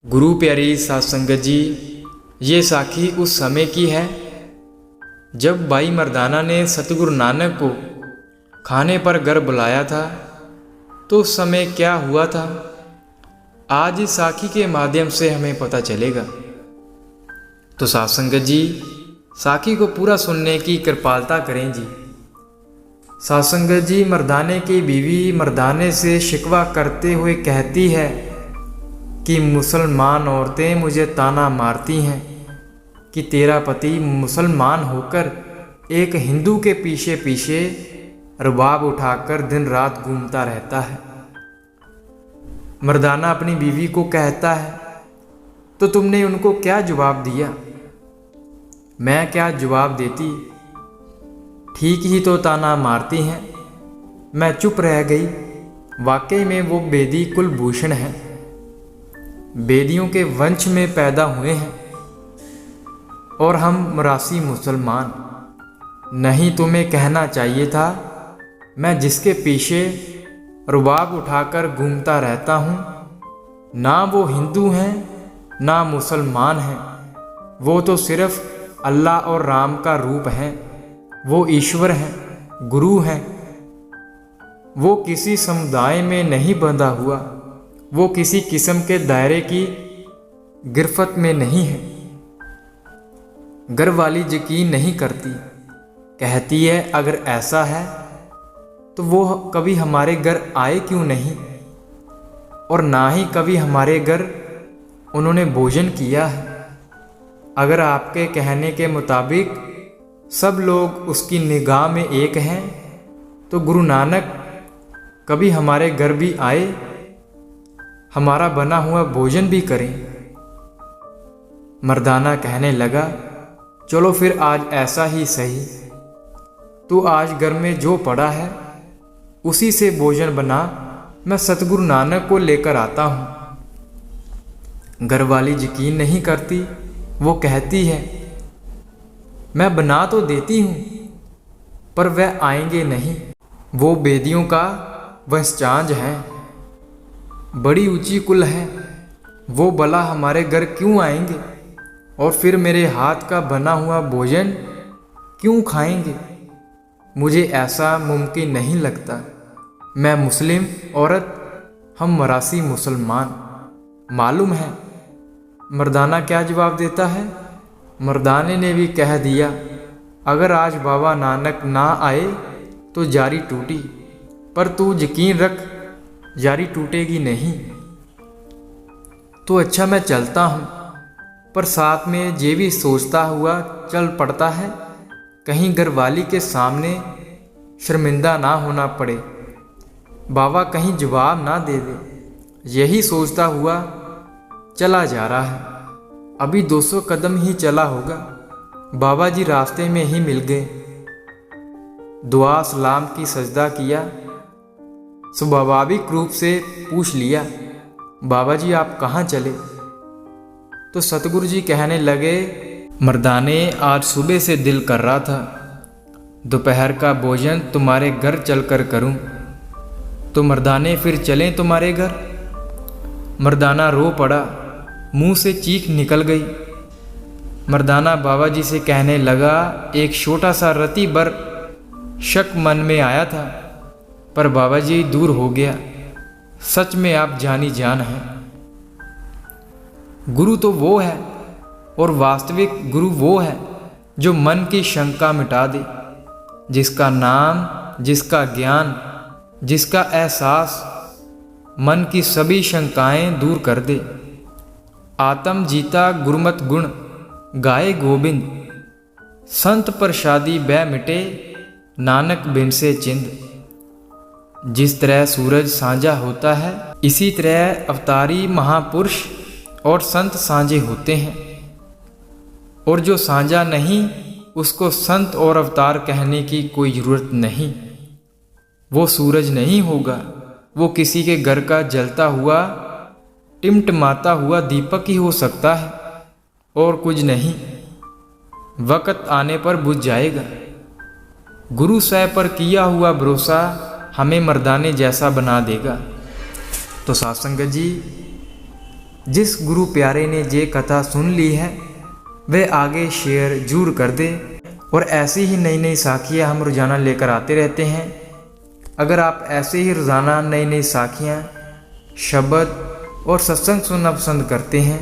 गुरु प्यारी साध संगत जी, ये साखी उस समय की है जब भाई मर्दाना ने सतगुरु नानक को खाने पर घर बुलाया था। तो उस समय क्या हुआ था, आज इस साखी के माध्यम से हमें पता चलेगा। तो साध संगत जी, साखी को पूरा सुनने की कृपालता करें जी। साध संगत जी, मर्दाने की बीवी मर्दाने से शिकवा करते हुए कहती है कि मुसलमान औरतें मुझे ताना मारती हैं कि तेरा पति मुसलमान होकर एक हिंदू के पीछे पीछे रुबाब उठाकर दिन रात घूमता रहता है। मर्दाना अपनी बीवी को कहता है, तो तुमने उनको क्या जवाब दिया? मैं क्या जवाब देती, ठीक ही तो ताना मारती हैं। मैं चुप रह गई। वाकई में वो बेदी कुलभूषण है, बेदियों के वंश में पैदा हुए हैं और हम मरासी मुसलमान। नहीं, तुम्हें कहना चाहिए था, मैं जिसके पीछे रुबाब उठाकर घूमता रहता हूँ, ना वो हिंदू हैं ना मुसलमान हैं। वो तो सिर्फ अल्लाह और राम का रूप हैं। वो ईश्वर हैं, गुरु हैं। वो किसी समुदाय में नहीं बंधा हुआ, वो किसी किस्म के दायरे की गिरफ्त में नहीं है। घर वाली यकीन नहीं करती, कहती है अगर ऐसा है तो वो कभी हमारे घर आए क्यों नहीं, और ना ही कभी हमारे घर उन्होंने भोजन किया है। अगर आपके कहने के मुताबिक सब लोग उसकी निगाह में एक हैं, तो गुरु नानक कभी हमारे घर भी आए, हमारा बना हुआ भोजन भी करें। मर्दाना कहने लगा, चलो फिर आज ऐसा ही सही। तू आज घर में जो पड़ा है उसी से भोजन बना, मैं सतगुरु नानक को लेकर आता हूँ। घर वाली यकीन नहीं करती। वो कहती है, मैं बना तो देती हूँ पर वह आएंगे नहीं। वो बेदियों का वंशजांज हैं, बड़ी ऊंची कुल है। वो भला हमारे घर क्यों आएंगे और फिर मेरे हाथ का बना हुआ भोजन क्यों खाएंगे? मुझे ऐसा मुमकिन नहीं लगता। मैं मुस्लिम औरत, हम मरासी मुसलमान, मालूम है। मर्दाना क्या जवाब देता है? मर्दाने ने भी कह दिया, अगर आज बाबा नानक ना आए तो जारी टूटी, पर तू यकीन रख जारी टूटेगी नहीं। तो अच्छा, मैं चलता हूँ, पर साथ में ये भी सोचता हुआ चल पड़ता है, कहीं घरवाली के सामने शर्मिंदा ना होना पड़े, बाबा कहीं जवाब ना दे दे। यही सोचता हुआ चला जा रहा है। अभी 200 कदम ही चला होगा, बाबा जी रास्ते में ही मिल गए। दुआ सलाम की सजदा किया, स्वाभाविक रूप से पूछ लिया, बाबा जी आप कहाँ चले? तो सतगुरु जी कहने लगे, मर्दाने आज सुबह से दिल कर रहा था दोपहर का भोजन तुम्हारे घर चलकर करूं, तो मर्दाने फिर चलें तुम्हारे घर? मर्दाना रो पड़ा, मुंह से चीख निकल गई। मर्दाना बाबा जी से कहने लगा, एक छोटा सा रति भर शक मन में आया था, पर बाबा जी दूर हो गया। सच में आप जानी जान हैं। गुरु तो वो है, और वास्तविक गुरु वो है जो मन की शंका मिटा दे, जिसका नाम, जिसका ज्ञान, जिसका एहसास मन की सभी शंकाएं दूर कर दे। आत्म जीता गुरमत गुण गाए गोबिंद, संत प्रसादी बै मिटे नानक बिन से चिंद। जिस तरह सूरज साँझा होता है, इसी तरह अवतारी महापुरुष और संत साँझे होते हैं, और जो साँझा नहीं उसको संत और अवतार कहने की कोई ज़रूरत नहीं। वो सूरज नहीं होगा, वो किसी के घर का जलता हुआ टिमटिमाता हुआ दीपक ही हो सकता है, और कुछ नहीं। वक़्त आने पर बुझ जाएगा। गुरु साहब पर किया हुआ भरोसा हमें मर्दाने जैसा बना देगा। तो साध संगत जी, जिस गुरु प्यारे ने ये कथा सुन ली है वह आगे शेयर जरूर कर दे। और ऐसी ही नई नई साखियाँ हम रोज़ाना लेकर आते रहते हैं। अगर आप ऐसे ही रोज़ाना नई नई साखियाँ, शब्द और सत्संग सुनना पसंद करते हैं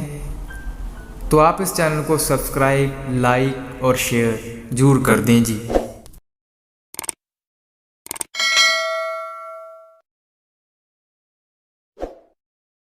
तो आप इस चैनल को सब्सक्राइब, लाइक और शेयर जरूर कर दें जी।